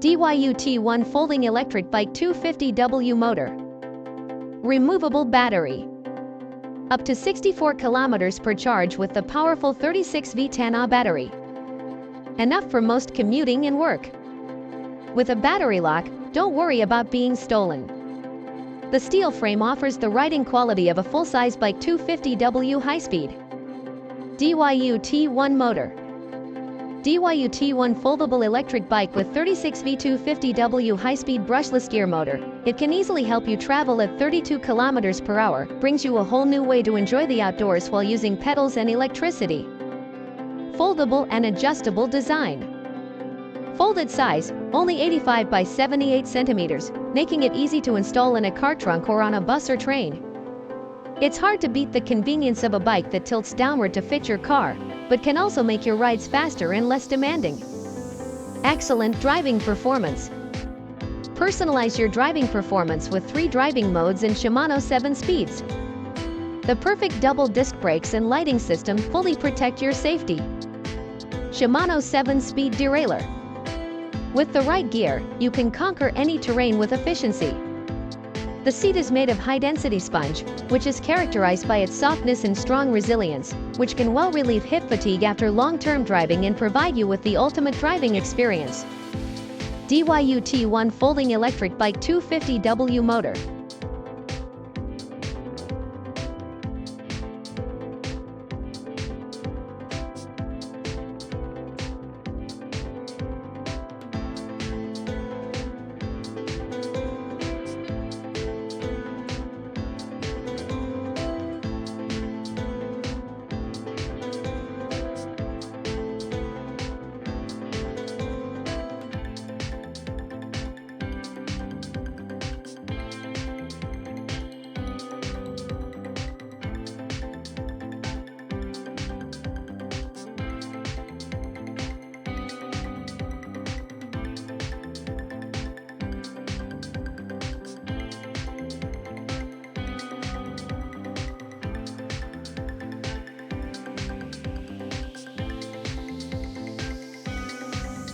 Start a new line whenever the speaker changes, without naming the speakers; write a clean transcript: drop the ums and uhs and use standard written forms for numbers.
DYU T1 Folding Electric Bike 250W Motor. Removable battery. Up to 64 kilometers per charge with the powerful 36V 10AH battery. Enough for most commuting and work. With a battery lock, don't worry about being stolen. The steel frame offers the riding quality of a full-size bike 250W high-speed. DYU T1 Motor. DYU T1 Foldable Electric Bike with 36V 250W high-speed brushless gear motor. It can easily help you travel at 32 kilometers per hour, brings you a whole new way to enjoy the outdoors while using pedals and electricity. Foldable and adjustable design. Folded size, only 85 by 78 centimeters, making it easy to install in a car trunk or on a bus or train. It's hard to beat the convenience of a bike that tilts downward to fit your car, but can also make your rides faster and less demanding. Excellent driving performance. Personalize your driving performance with 3 driving modes and Shimano 7 speeds. The perfect double disc brakes and lighting system fully protect your safety. Shimano 7-speed derailleur. With the right gear, you can conquer any terrain with efficiency. The seat is made of high-density sponge, which is characterized by its softness and strong resilience, which can well relieve hip fatigue after long-term driving and provide you with the ultimate driving experience. DYU T1 Folding Electric Bike 250W Motor.